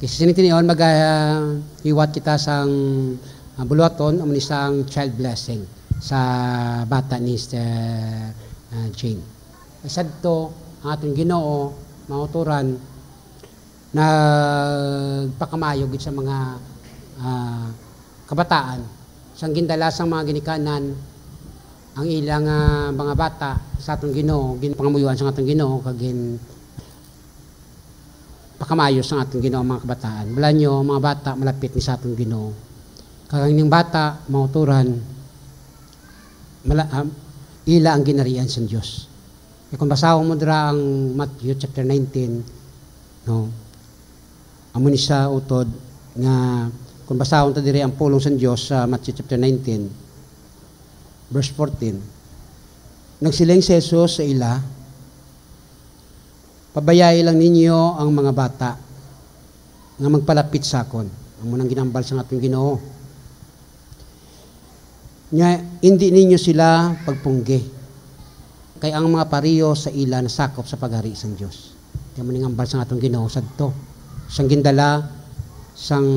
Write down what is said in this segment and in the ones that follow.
Kasi sinitinion, mag-hiwat kita sang buluaton, o isang child blessing sa bata ni Sister Jane. Isad to, ang atong Ginoo, mauturan, nagpakamayog sa mga kabataan. Sang gindalasang mga ginikanan, ang ilang mga bata sa atong Ginoo, ginpangamuyuan sa atong Ginoo, kagin pakamayos ang atong Ginoo mga kabataan. Wala nyo, mga bata, malapit ni sa atong Ginoo. Kaganing bata, mauturan, ila ang ginarian sa Diyos. E kung basahon mo dira ang Matthew chapter 19, no, amo ni sa utod nga kung basahon ta diri ang pulong sa Diyos sa Matthew chapter 19, verse 14, nagsiling si Jesus sa ila, pabayai lang ninyo ang mga bata nga magpalapit sa akon. Ang munang ginambal sa atong Ginoo. Nga, hindi ninyo sila pagpunggi. Kaya ang mga pariyo sa ila nasakop sa paghari sa Diyos. Kaya munang ginambal sa atong Ginoo sadto. Sang gindala sang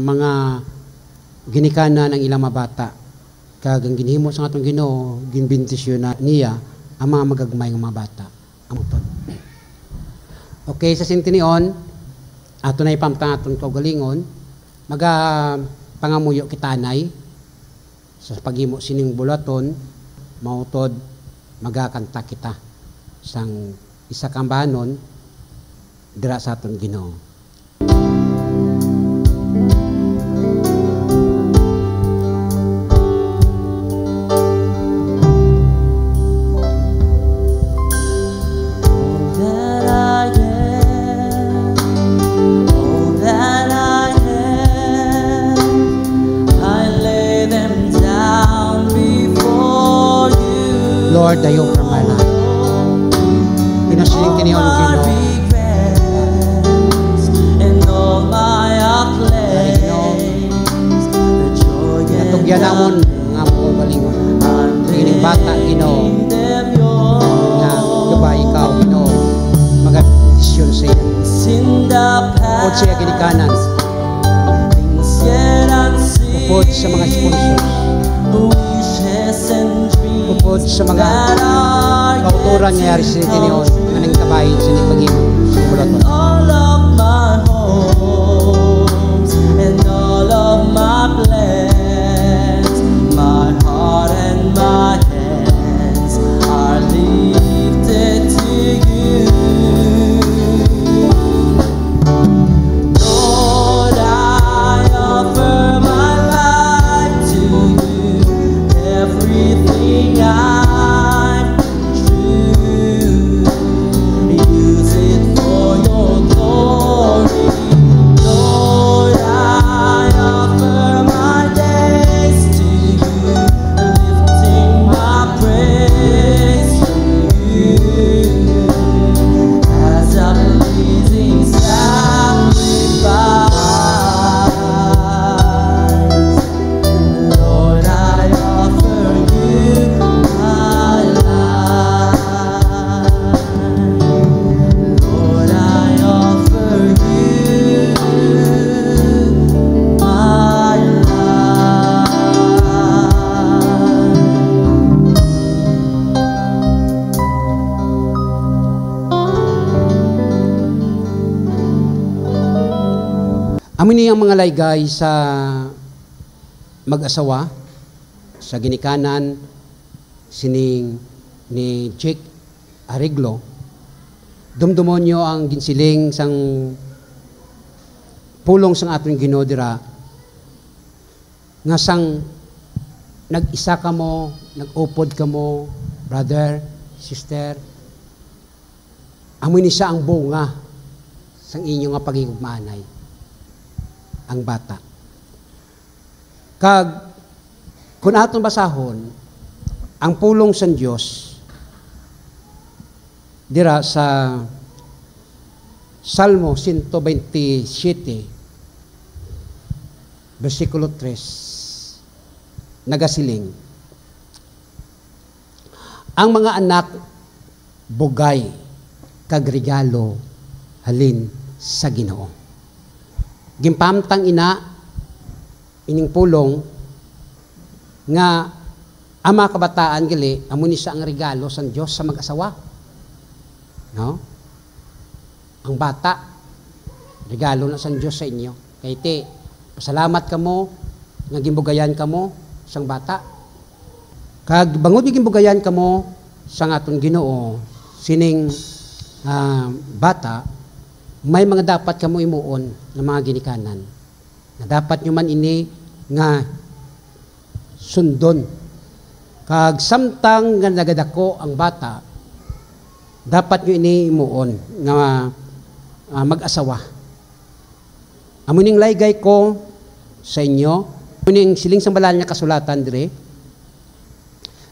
mga ginikanan ng ilang mga bata. Kagang ginhimo sa atong Ginoo, ginbintisyon na niya ang mga magagmay ng mga bata. Amutod. Okay, sa sintinion, ato na ipamtang atong kaugalingon, pangamuyo kitanay, sa paghimo sining bulaton, mautod, magakanta kita, sang isa kambahanon, dira sa atong Ginoo. Lord, dayo from my life. Pinasiling tiniyon ng Ginoo. Natugyan namon nga mo balingon. Kining bata Ginoo. Nga gabay ikaw Ginoo. Magadisyon sa iya. Upod siya ginikanan. Upod sa mga sponsors. Upod sa mga kauturan ngayari sa tiniyon na nang tabahin sa nang pag-ibig sa bulaton. All of my hopes and all of my plans, my heart and my hands are lifted to you. Lord, I offer my life to you, everything I'm true. Use it for your glory. Lord, I offer my days to you, lifting my praise to you as a pleasing sacrifice. Lord, I offer you my life. Lord, I offer you my life. Amin niyang mga laygay sa mag-asawa, sa ginikanan, sining ni Jake Arreglo, dumdumon nyo ang ginsiling sang pulong sang ating Ginoo dira, nga sang nag-isa ka mo, nag-upod ka mo, brother, sister, amoy ni siya ang bunga sang inyo nga pagigugmaanay, ang bata. Kag, kung atong basahon, ang pulong sa Diyos, dira sa Salmo 127, versikulo 3, nagasiling, ang mga anak bugay kag regalo halin sa Ginoo. gimpamtang ina ining pulong nga ang mga kabataan gali amo ni sa ang regalo sa Dios sa mag-asawa. No? Ang bata regalo na sa Dios sa inyo. Kay ti pasalamat kamo nga gimbugayan kamo sang bata. Kag bangod gimbugayan kamo sa aton Ginoo sining bata, may mga dapat kamo imuon ng mga ginikanan. Na dapat nyo man ini nga sundon. Kag samtang nga nagadako ang bata, dapat nyo ini imuon nga mag-asawa. Amuning laygay ko sa inyo, amuning siling sambalan niya kasulatan dire,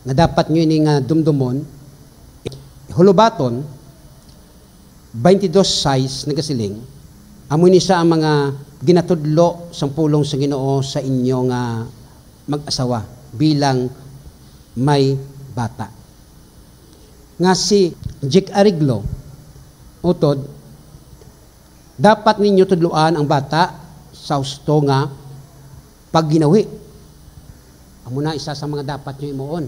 nga dapat nyo ini nga dumdumon, hulubaton, 22:6 nagasiling, amoy ni sa ang mga ginatudlo sang pulong sa Ginoo sa inyo nga mag-asawa bilang may bata. Nga si Jake Ariglo, utod, dapat ninyo tudluan ang bata sa husto nga pagginawi. Amo na isa sa mga dapat nyo imuon.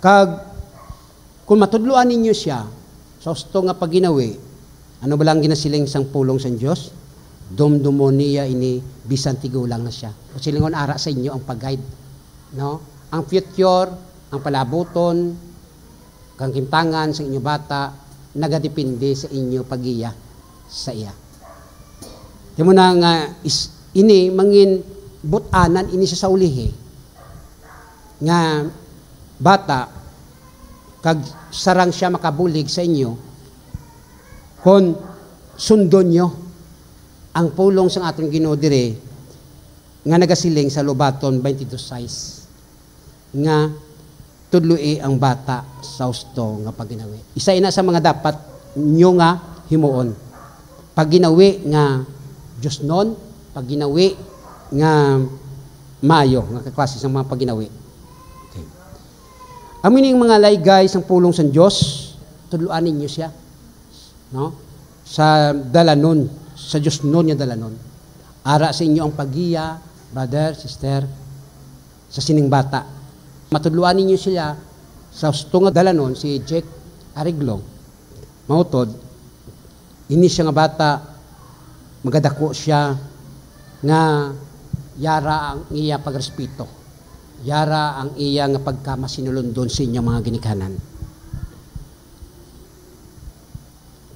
Kag kung matudluan ninyo siya sa husto nga pagginawi, ano ba lang ginasiling sang pulong sa Diyos? Dumdumon niya ini bisan tigulang na siya. O silingon ara sa inyo ang pag-guide. No? Ang future, ang palabuton, kang kimtangan sa inyo bata, nagadepende sa inyo pagiya sa iya. Di mo na nga, ini mangin butanan ini sa ulihi. Nga bata, kag sarang siya makabulig sa inyo, kung sundon nyo ang pulong sa atong Ginoo dire nga nagasiling sa Lubaton 22:6 nga tudloi ang bata sa husto nga pagginawi. Isa ina sa mga dapat nyo nga himuon. Pagginawi nga Diyos non, pagginawi nga mayo, nga kaklase sa mga pagginawi. Okay. Amining mga laygay sang pulong sa Diyos, tudluan ninyo siya. No? Sa dalanon, sa Diyos non nga dalanon. Ara sa inyo ang pagiya, brother, sister, sa sining bata. Matudluan ninyo siya sa husto nga dalanon, si Jake Ariglo. Mautod, ini siya nga bata, magadako siya nga yara ang iya pagrespeto. Yara ang iya nga pagkamasinulundon sa inyong mga ginikanan.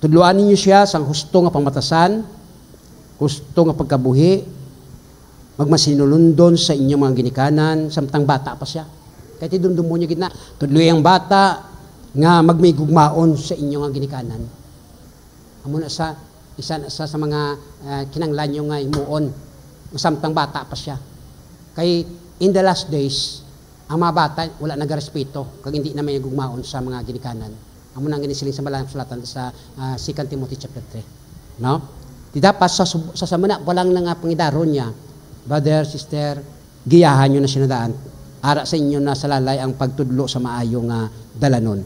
Tudluan ninyo siya sang husto nga pamatasan, husto nga pagkabuhi, magmasinulundon sa inyong mga ginikanan, samtang bata pa siya. Kahit idumdum mo niya gitna, tudloy ang bata nga magmigugmaon sa inyong mga ginikanan. Amo na sa isa sa mga kinanglan nyo nga imuon, samtang bata pa siya. Kay in the last days, ang mga bata wala nagarespeto, kag hindi na may gugmaon sa mga ginikanan. Amo nang ginisiling sa malang sulatan sa 2 Timothy chapter 3. No? Di dapat sa samana walang nga pangidaron niya, brother, sister, giyahan nyo na sinadaan. Ara sa inyo na salalay ang pagtudlo sa maayo nga dalanon.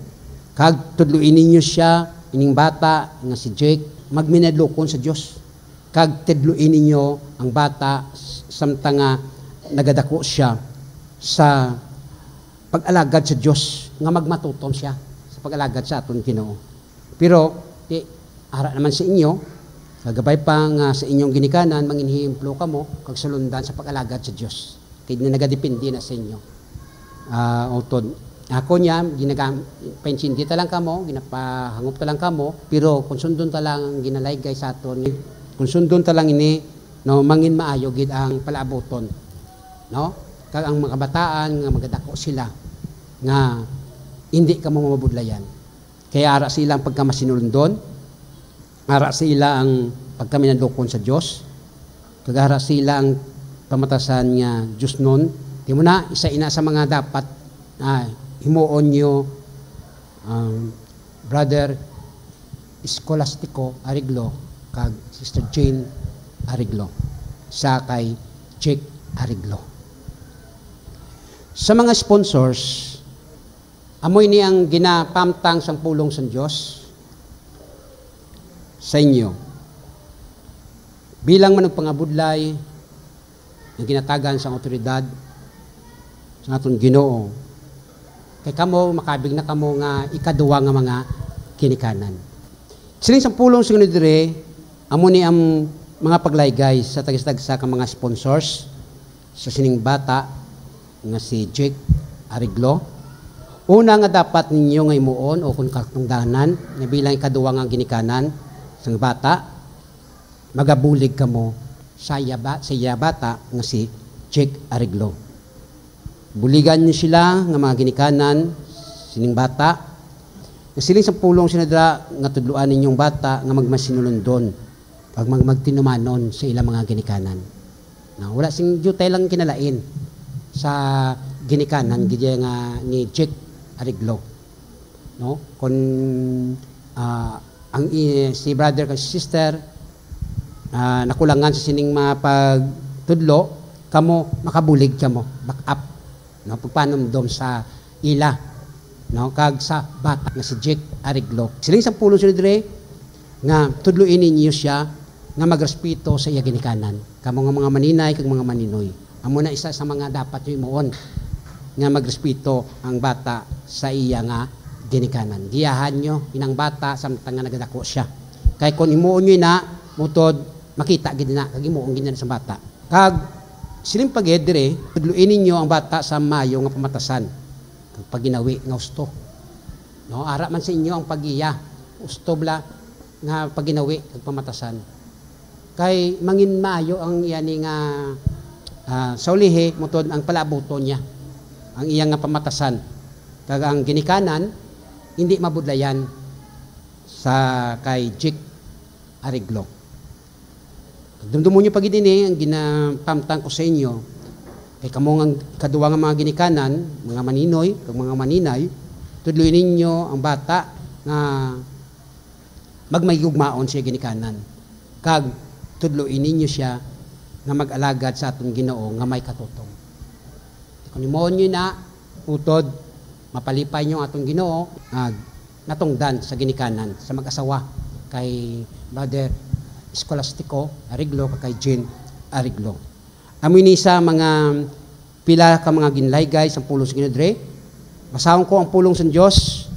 Kag tudluin ninyo siya, ining bata nga si Jake, magminadlokon sa Dios. Kag tudluin ninyo ang bata samtang nga nagadako siya sa pag-alagad sa Dios, nga magmatutom siya pag-alagad sa aton Ginoo. Pero ara naman sa inyo, kagabay pa nga sa inyong ginikanan, manginhimplo kamo kag sulundan sa pag-alagad sa Dios. Kay nagadepende na sa inyo. Utod. Ako niya, painsinti ta lang kamo, ginapahangop ta lang kamo, pero kung sundon ta lang ginalaygay sa aton, kung sundon ta lang ini, no, mangin maayo gid ang palaaboton. No? Kag ang mga kabataan nga magadako sila nga hindi ka mamabudlayan. Kaya ara sila ang pagkamasinulundon, ara sila ang pagkaminadokon sa Diyos, kag ara sila ang pamatasan nga Diyos nun. Di mo na, isa ina sa mga dapat himuon nyo, Brother Escolastico Ariglo, kag Sister Jane Ariglo, sa kay Jake Ariglo. Sa mga sponsors, amoy niyang ginapamtang sang pulong sa Diyos sa inyo. bilang managpangabudlay ng ginatagan sa otoridad sa atong Ginoo. Kay kamo makabig na kamo nga ikaduwa nga mga kinikanan. Siling sa pulong sunod dire, amo ni ang mga paglaygay sa tagsa ka mga sponsors sa sining bata nga si Jake Ariglo. Una nga dapat ninyo nga imuon o kung katungdanan nga bilang ikaduwa nga ginikanan sa bata, magabulig kamo sa bata nga si Jake Ariglo. Buligan niyo sila nga mga ginikanan sining bata. Siling sa pulong sinadra nga tudluan ninyong bata nga magmasinulundon pag magtinumanon sa ilang mga ginikanan. Wala sing jutay lang kinalain sa ginikanan gidya nga ni Jake Ariglo. No? Kung si brother kag sister nakulangan sa sining mga pagtudlo, kamo makabulig kamo, back up. No? Pagpanomdom sa ila. No? Kag sa bata nga si Jake Ariglo. Siling sa pulong sunod dire nga tudluin ninyo siya nga magrespeto sa iya ginikanan. Kamo nga mga maninay kag mga maninoy. Amo na isa sa mga dapat yung imuon nga magrespeto ang bata sa iya nga ginikanan. Giyahan nyo inang bata samtang nga nagadako siya. Kay kung imuon nyo na mutod makita gid na kag imuon gid na sa bata. Kag siling paged dire tudluin ninyo ang bata sa mayo nga pamatasan. Kag paginawi nga gusto. No, ara man sa inyo ang pagiya. Gusto bla nga paginawi kag pamatasan. Kay mangin mayo ang iyani nga sa ulihi mutod ang palabuton niya. Ang iyang nga pamatasan. Kag ang ginikanan, hindi mabudlayan sa kay Jake Ariglo. Dumdumo nyo pag idini, ang ginapamtang ko sa inyo, kay kamo ang kaduwa nga mga ginikanan, mga maninoy, kag mga maninay, tudluin ninyo ang bata nga magmayugmaon siya ginikanan. Kag tudluin ninyo siya nga mag-alagad sa atong Ginoo nga may katutong. Kung imoon nyo na, utod, mapalipay nyo atong Ginoo, natungdan sa ginikanan, sa mag-asawa, kay Brother Escolastico Ariglo, kay Jean Ariglo. Amoy ni sa mga pila ka mga ginlaygay sa pulong sa Ginodre, basahon ko ang pulong sa Diyos,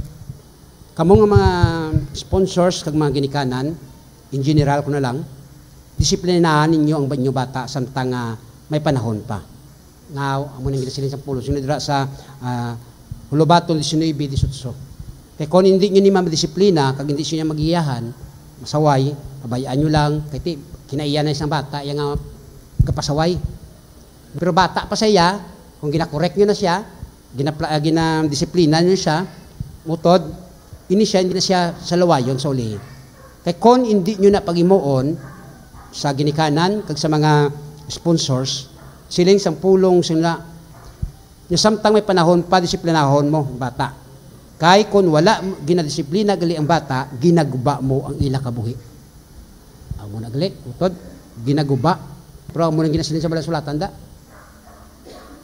kamo nga mga sponsors, kag mga ginikanan, in general ko na lang, disiplinahan ninyo ang banyo bata samtang may panahon pa. Nga, amo nang ginasilin sa pulo. Sinudra sa Hulubaton 19:18. Kaya kung hindi nyo ni mamadisiplina, kag hindi siya magiyahan, masaway, pabayaan nyo lang, kaya kinaiyan na isang bata, yung nga kapasaway. Pero bata pa siya, kung ginakorek nyo na siya, ginadisiplina nyo siya, mutod, hindi na siya sa lawayon sa uli. Kaya kung hindi nyo na pag-imuon sa ginikanan, kag sa mga sponsors, siling sa pulong sila, yung samtang may panahon pa, disiplinahon mo, bata. Kay kung wala ginadisiplina gali ang bata, ginaguba mo ang ila kabuhi. Ang muna gali, utod, ginaguba. Pero ang muna ginasilin sa balang sulatan da,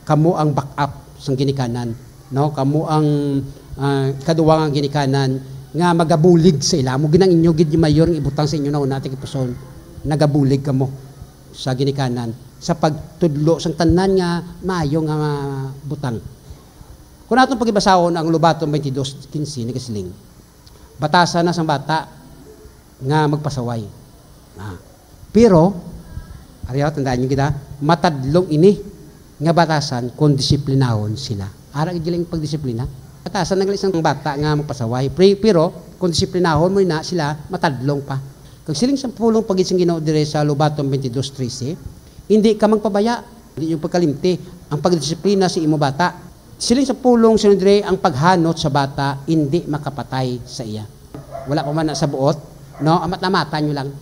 kamo ang back up sa ginikanan. No? Kamo ang kaduwang ang ginikanan nga magabulig sa ila. Mo ginang inyo, gid yung mayor, ibutang sa inyo na una, tikipuson, nagabulig kamo sa ginikanan sa pagtudlo sang tanan nga maayo nga butang. Kung atong pagibasahon ang Lubaton 22:15 nagasiling, batasan na sang bata nga magpasaway. Pero ariyo tandaan niyo kita, matadlong ini nga batasan kung disiplinahon sila. Ara giling pagdisiplina. Batasan ng isang bata nga magpasaway. Pero kung disiplinahon mo na sila, matadlong pa. Kag siling sa pulong pagising Ginoo dire sa Lubaton 22:13, hindi ka magpabaya, hindi yung pagkalimti, ang pagdisiplina sa imo bata. Siling sa pulong sunod dire ang paghanot sa bata, hindi makapatay sa iya. Wala pa man na sa buot, no? Amat-amatan nyo lang,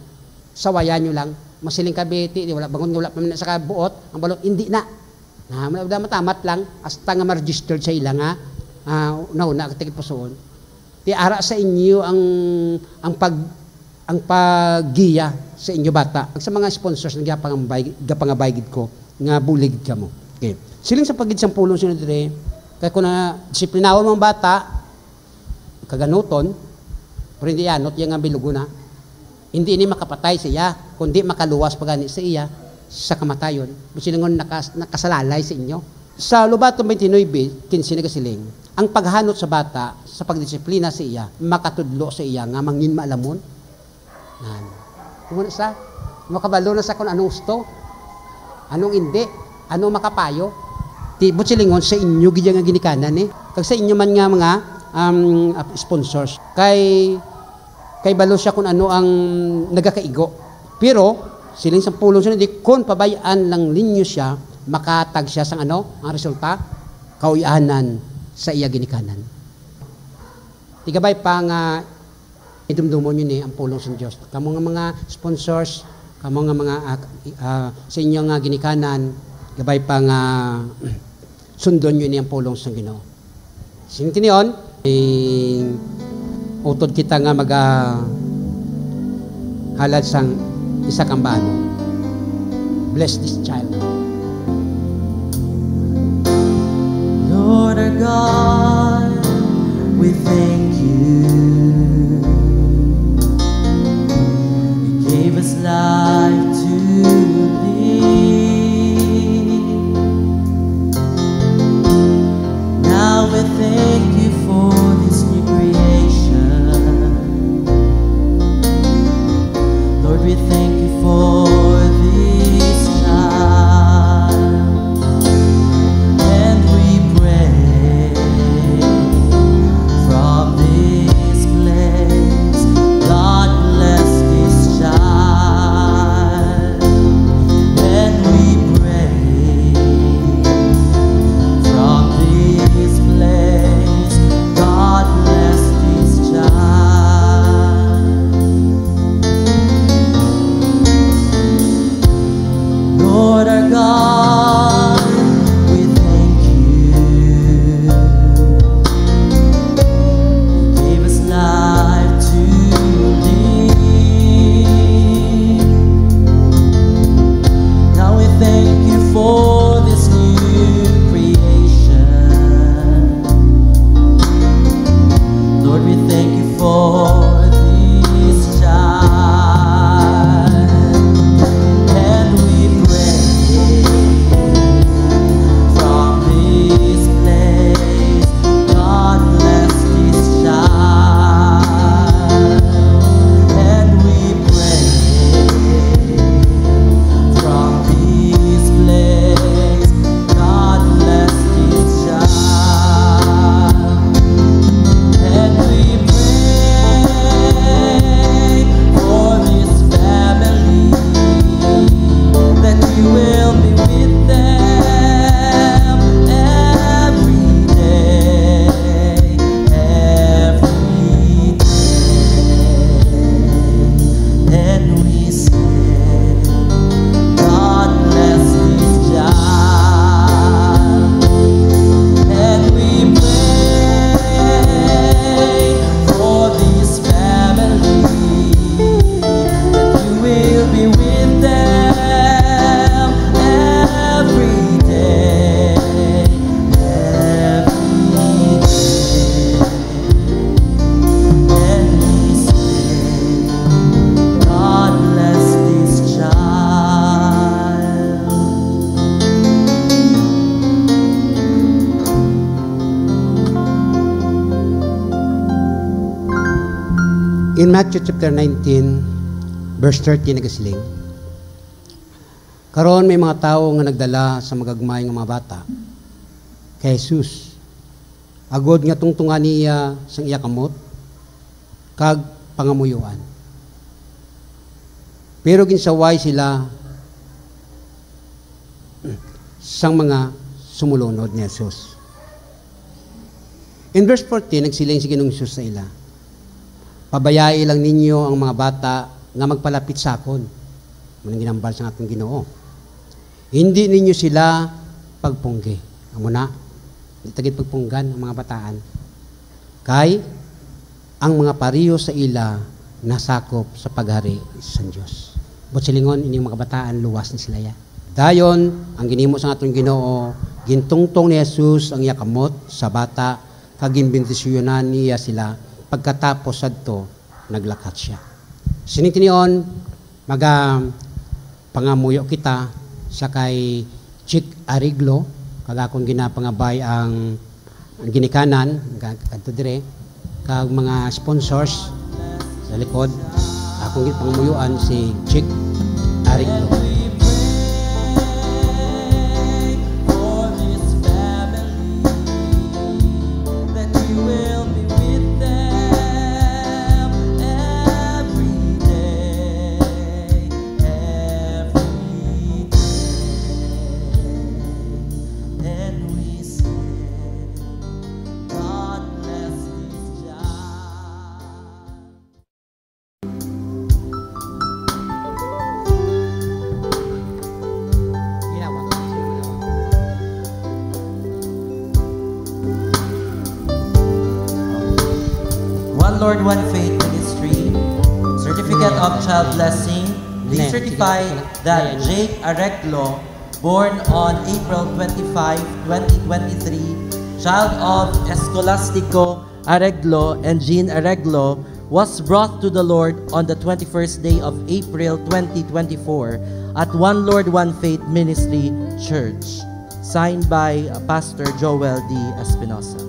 sawayan nyo lang, masiling kabiti, wala bangon, wala pa man na sa buot, ang balot, hindi na. Matamat lang, hasta nga ma-registered sa ila nga, nauna, katikit po soon. Di ara sa inyo ang paggiya sa inyo bata. Sa mga sponsors na gapangabaygid ko, nga bulig ka mo. Okay. Siling sa pagid sang pulong sunod dire, kaya kung na disiplinawon mong bata, kaganuton, pero hindi yanot, yung nga bilugo na. Hindi ini makapatay siya, kundi makaluwas pagani sa iya sa kamatayon. Busilingon nakasalalay sa inyo. Sa Lubato 29:15 nagasiling, ang paghanot sa bata sa pagdisiplina sa iya, makatudlo sa iya nga mangin maalamon. Nan. Kung sa makabalo na sa kung anong gusto, anong hindi, anong makapayo. Ti busilingon sa inyo gid nga ginikanan Kag sa inyo man nga mga sponsors. Kay balo siya kung ano ang nagakaigo. Pero siling sa pulong siya, di kung pabayaan lang ninyo siya, makatag siya sa ang resulta, kauyahanan sa iya ginikanan. Tigabay pa nga idumdumon yun ang pulong sa Diyos. Kamo nga mga sponsors, kamo nga mga sa inyo nga ginikanan, gabay pa nga sundon yun ang pulong sa Ginoo. Sinti niyon, utod kita nga halad sang isa kang bano. Bless this child. Lord our God, we thank you. You gave us life to live. Now we thank you for this new creation. Lord, we thank you for this child. And we pray from this place, God bless this child. And we pray from this place, God bless this child. Lord our God, we thank you. You gave us life to live. Now we thank you for this new creation. Lord, we thank you for this child. And we pray from this place, God bless this child. And we pray from this place, God bless this child. And we pray for this family, that you will be with them every day, every day. And we say, God bless this child. And we pray for this family, that you will be with them every day, every day. And we say, God bless this child. In Matthew chapter 19, verse 30 nagasiling, karon may mga tao nga nagdala sa magagmay nga mga bata kay Jesus. Agod nga tungtungan niya sang iya kamot kag pangamuyuan. Pero ginsaway sila sang mga sumulunod ni Jesus. In verse 14, nagsiling si Ginoong Jesus sa ila, pabayai lang ninyo ang mga bata nga magpalapit sa akon. Manang ginambal sa atong Ginoo. Hindi ninyo sila pagpunggi. Amo na, hindi tagit pagpunggan ang mga bataan. Kay ang mga pariyo sa ila nasakop sa paghari sa Dios. But silingon ining mga bataan luwas ni sila ya. Dayon ang ginimo sa atong Ginoo, gintungtong ni Jesus ang iya kamot sa bata kag ginbendisyonan niya sila. Pagkatapos sadto naglakat siya. Sinintinion, pangamuyo kita sa kay Chick Ariglo, kagakon ginapangabay ang ginikanan, kadto dire, kag mga sponsors sa likod, akong pangamuyuan si Chick Ariglo. Lord, One Faith Ministry, Certificate of Child Blessing, please certify that Jake Areglo, born on April 25, 2023, child of Escolastico Areglo and Jean Areglo, was brought to the Lord on the 21st day of April 2024 at One Lord, One Faith Ministry Church. Signed by Pastor Joel D. Espinosa.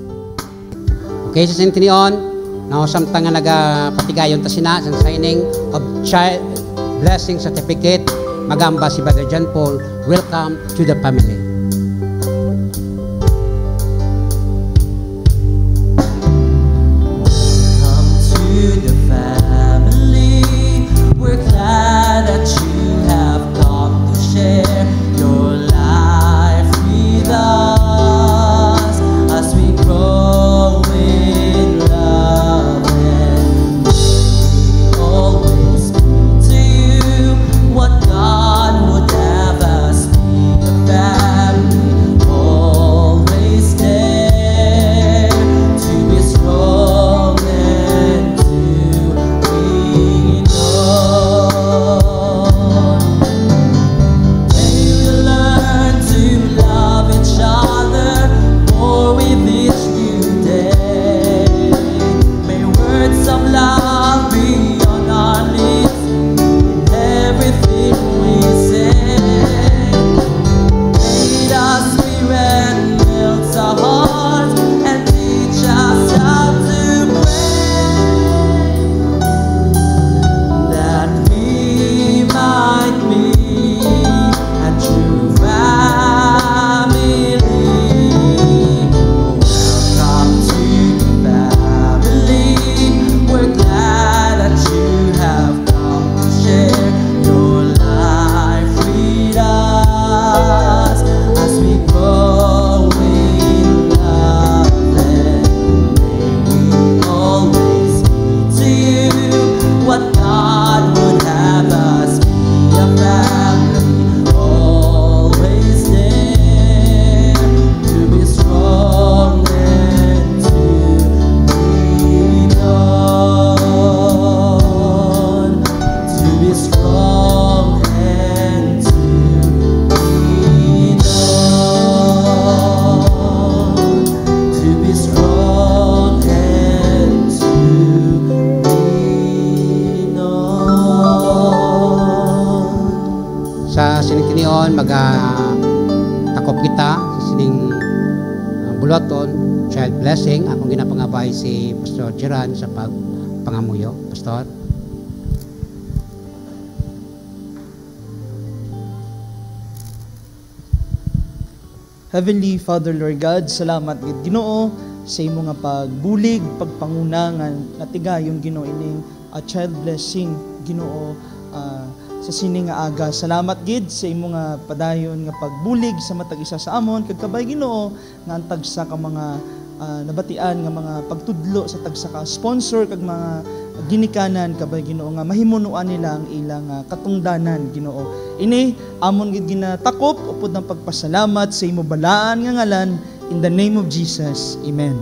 Okay, sa Centurion, now, samtang nga nagapatigayon ta sina sa signing of Child Blessing Certificate, magamba si Brother John Paul. Welcome to the family. Come to the family. We're glad that you have come to share your life with us as we grow in love. Sinitinion, takop kita sa sining bulaton, Child Blessing. Akong ginapangabay si Pastor Geran sa pagpangamuyo. Pastor. Heavenly Father, Lord God, salamat gid Ginoo sa imo nga pagbulig, pagpangunangan natigayon Ginoo ining Child Blessing Ginoo sa sining nga aga. Salamat gid sa imo nga padayon nga pagbulig sa matag isa sa amon kag kabay Ginoo nga ang tagsa ka mga nabatian nga mga pagtudlo sa tagsa ka sponsor kag mga ginikanan kabay Ginoo nga mahimunuan nila ang ilang katungdanan Ginoo. Ini amon gid ginatakop upod ng pagpasalamat sa imo balaan nga ngalan, in the name of Jesus. Amen.